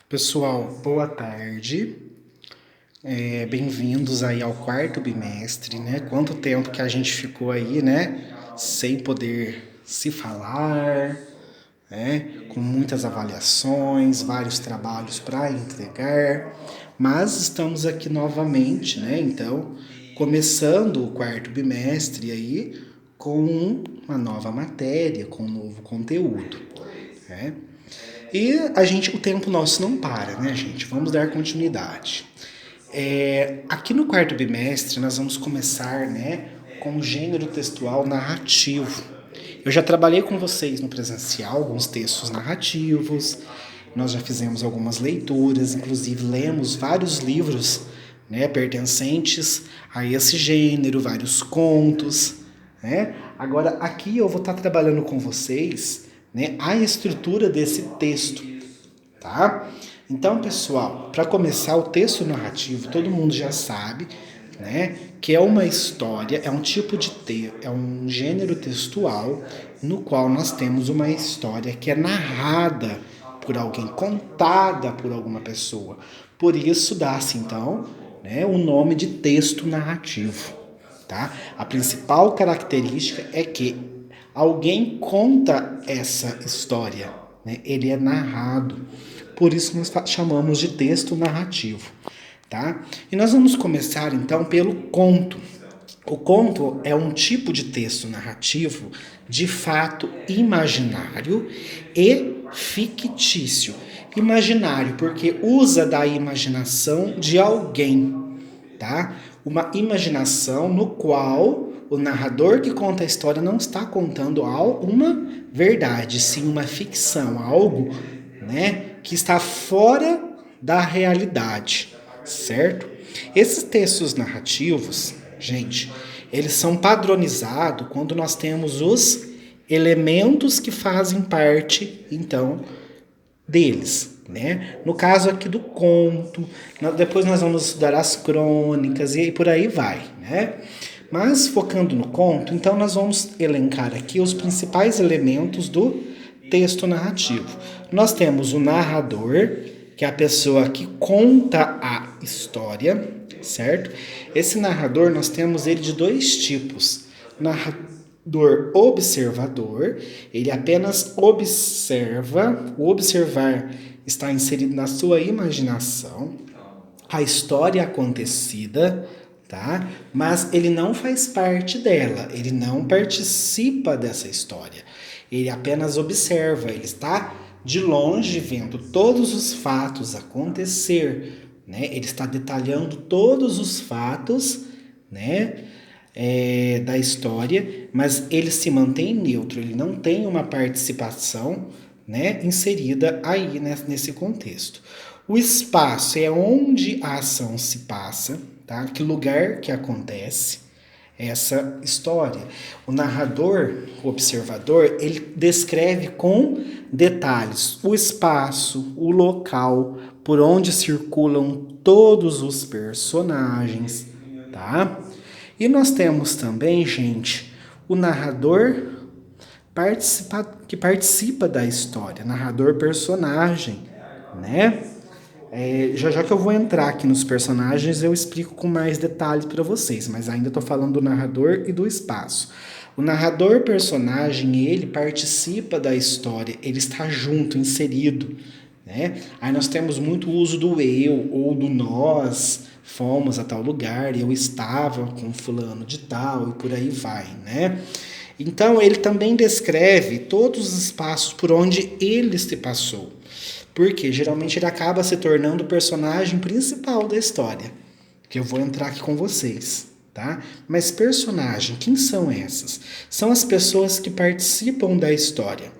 Pessoal, boa tarde. Bem-vindos aí ao quarto bimestre, né? Quanto tempo que a gente ficou aí, né? Sem poder se falar, né? Com muitas avaliações, vários trabalhos para entregar, mas estamos aqui novamente, né? Então, começando o quarto bimestre aí com uma nova matéria, com um novo conteúdo, né? E o tempo nosso não para, né, gente? Vamos dar continuidade. Aqui no quarto bimestre nós vamos começar, né, com o gênero textual narrativo. Eu já trabalhei com vocês no presencial alguns textos narrativos, nós já fizemos algumas leituras, inclusive lemos vários livros, né, pertencentes a esse gênero, vários contos, né? Agora aqui eu vou estar trabalhando com vocês, né, a estrutura desse texto, tá? Então, pessoal, para começar o texto narrativo, todo mundo já sabe, né, que é uma história, é um tipo de é um gênero textual no qual nós temos uma história que é narrada por alguém, contada por alguma pessoa. Por isso dá-se então, né, o nome de texto narrativo, tá? A principal característica é que alguém conta essa história, né? Ele é narrado. Por isso nós chamamos de texto narrativo, tá? E nós vamos começar então pelo conto. O conto é um tipo de texto narrativo de fato imaginário e fictício. Imaginário porque usa da imaginação de alguém, tá? Uma imaginação no qual o narrador que conta a história não está contando uma verdade, sim uma ficção, algo, né, que está fora da realidade, certo? Esses textos narrativos, gente, eles são padronizados quando nós temos os elementos que fazem parte, então, deles, né? No caso aqui do conto, depois nós vamos estudar as crônicas e por aí vai, né? Mas focando no conto, então nós vamos elencar aqui os principais elementos do texto narrativo. Nós temos o narrador, que é a pessoa que conta a história, certo? Esse narrador nós temos ele de dois tipos. Narrador observador, ele apenas observa, o observar está inserido na sua imaginação, a história acontecida, tá? Mas ele não faz parte dela, ele não participa dessa história. Ele apenas observa, ele está de longe vendo todos os fatos acontecer, né? Ele está detalhando todos os fatos, né? Da história, mas ele se mantém neutro, ele não tem uma participação, né, inserida aí, né, nesse contexto. O espaço é onde a ação se passa, tá? Que lugar que acontece essa história. O narrador, o observador, ele descreve com detalhes o espaço, o local, por onde circulam todos os personagens, tá? E nós temos também, gente, o narrador que participa da história, narrador personagem, né? Já que eu vou entrar aqui nos personagens, eu explico com mais detalhes para vocês, mas ainda estou falando do narrador e do espaço. O narrador personagem, ele participa da história, ele está junto, inserido, né? Aí nós temos muito uso do eu ou do nós, fomos a tal lugar, eu estava com fulano de tal e por aí vai, né? Então ele também descreve todos os espaços por onde ele se passou. Porque geralmente ele acaba se tornando o personagem principal da história, que eu vou entrar aqui com vocês, tá? Mas personagem, quem são essas? São as pessoas que participam da história.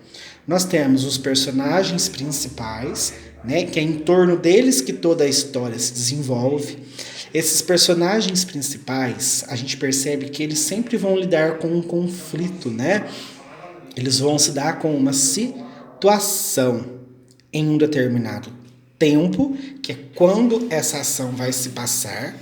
Nós temos os personagens principais, né, que é em torno deles que toda a história se desenvolve. Esses personagens principais, a gente percebe que eles sempre vão lidar com um conflito, né? Eles vão se dar com uma situação em um determinado tempo, que é quando essa ação vai se passar,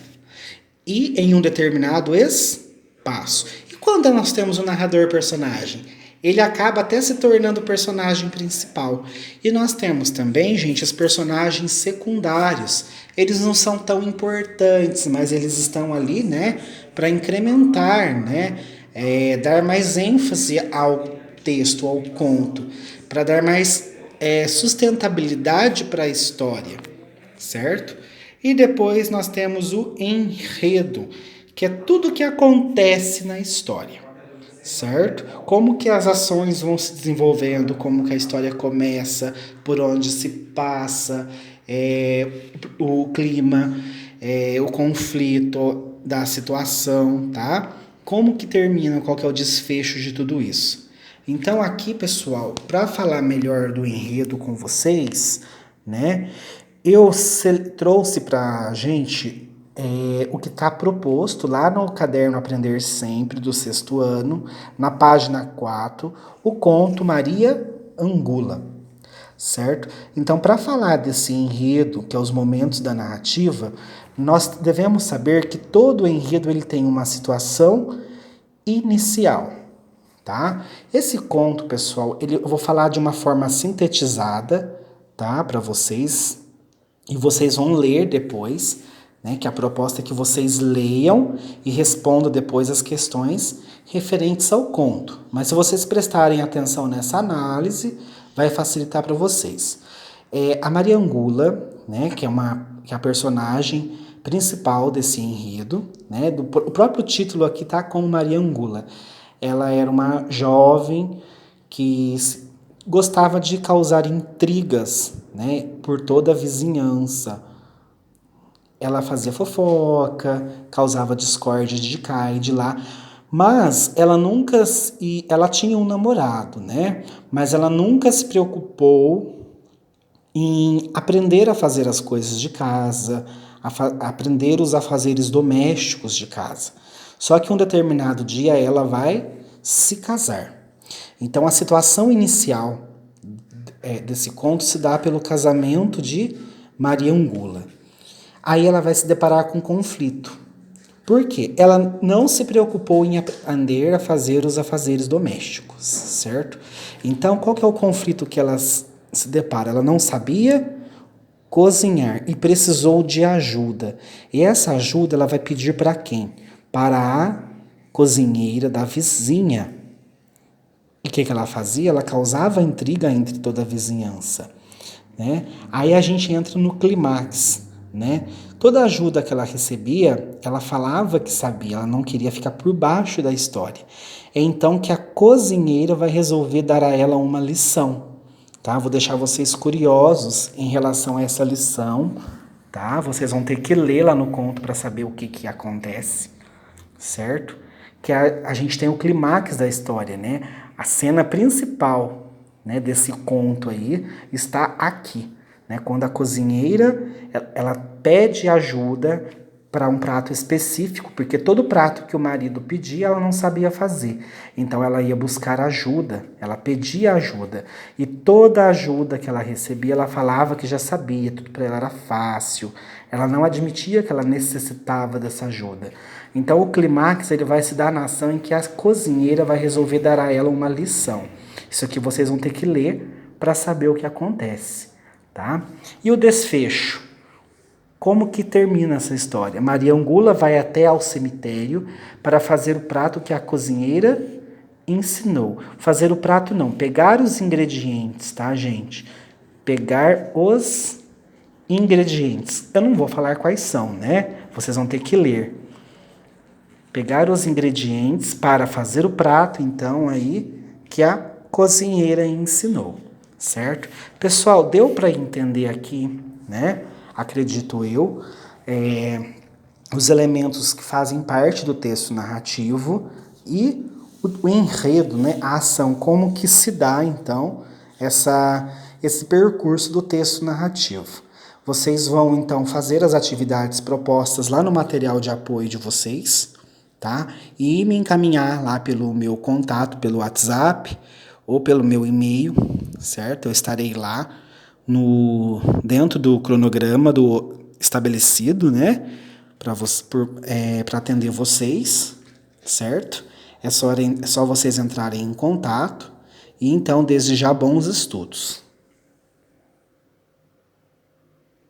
e em um determinado espaço. E quando nós temos um narrador personagem? ele acaba até se tornando o personagem principal. E nós temos também, gente, os personagens secundários. Eles não são tão importantes, mas eles estão ali, né, para incrementar, né, dar mais ênfase ao texto, ao conto, para dar mais sustentabilidade para a história, certo? E depois nós temos o enredo, que é tudo o que acontece na história, certo? Como que as ações vão se desenvolvendo, como que a história começa, por onde se passa, o clima, o conflito da situação, tá? Como que termina, qual que é o desfecho de tudo isso. Então aqui, pessoal, para falar melhor do enredo com vocês, né, eu trouxe para a gente o que está proposto lá no caderno Aprender Sempre, do 6º ano, na página 4, o conto Maria Angula, certo? Então, para falar desse enredo, que é os momentos da narrativa, nós devemos saber que todo enredo ele tem uma situação inicial, tá? Esse conto, pessoal, eu vou falar de uma forma sintetizada, tá, para vocês, e vocês vão ler depois, né, que a proposta é que vocês leiam e respondam depois as questões referentes ao conto. Mas se vocês prestarem atenção nessa análise, vai facilitar para vocês. A Maria Angula, né, que é a personagem principal desse enredo, né, o próprio título aqui tá como Maria Angula. Ela era uma jovem que gostava de causar intrigas, né, por toda a vizinhança. Ela fazia fofoca, causava discórdia de cá e de lá, mas ela tinha um namorado, né? Mas ela nunca se preocupou em aprender a fazer as coisas de casa, aprender os afazeres domésticos de casa. Só que um determinado dia ela vai se casar. Então a situação inicial desse conto se dá pelo casamento de Maria Angula. Aí ela vai se deparar com um conflito. Por quê? Ela não se preocupou em aprender a fazer os afazeres domésticos, certo? Então, qual que é o conflito que ela se depara? Ela não sabia cozinhar e precisou de ajuda. E essa ajuda ela vai pedir para quem? Para a cozinheira da vizinha. E o que ela fazia? Ela causava intriga entre toda a vizinhança, né? Aí a gente entra no clímax, né? Toda ajuda que ela recebia, ela falava que sabia, ela não queria ficar por baixo da história. É então que a cozinheira vai resolver dar a ela uma lição, tá? Vou deixar vocês curiosos em relação a essa lição, tá? Vocês vão ter que ler lá no conto para saber o que acontece, certo? Que a gente tem o clímax da história, né? A cena principal, né, desse conto aí está aqui, né? Quando a cozinheira ela pede ajuda para um prato específico, porque todo prato que o marido pedia ela não sabia fazer. Então ela ia buscar ajuda, ela pedia ajuda. E toda ajuda que ela recebia, ela falava que já sabia, tudo para ela era fácil. Ela não admitia que ela necessitava dessa ajuda. Então o clímax ele vai se dar na ação em que a cozinheira vai resolver dar a ela uma lição. Isso aqui vocês vão ter que ler para saber o que acontece, tá? E o desfecho? Como que termina essa história? Maria Angula vai até ao cemitério para fazer o prato que a cozinheira ensinou. Fazer o prato não, pegar os ingredientes, tá, gente? Pegar os ingredientes. Eu não vou falar quais são, né? Vocês vão ter que ler. Pegar os ingredientes para fazer o prato, então, aí, que a cozinheira ensinou, certo? Pessoal, deu para entender aqui, né? Acredito eu, os elementos que fazem parte do texto narrativo e o enredo, né? A ação, como que se dá, então, esse percurso do texto narrativo. Vocês vão, então, fazer as atividades propostas lá no material de apoio de vocês, tá? E me encaminhar lá pelo meu contato, pelo WhatsApp ou pelo meu e-mail, certo? Eu estarei lá dentro do cronograma do estabelecido, né? Para atender vocês, certo? É só vocês entrarem em contato E então, desde já, bons estudos.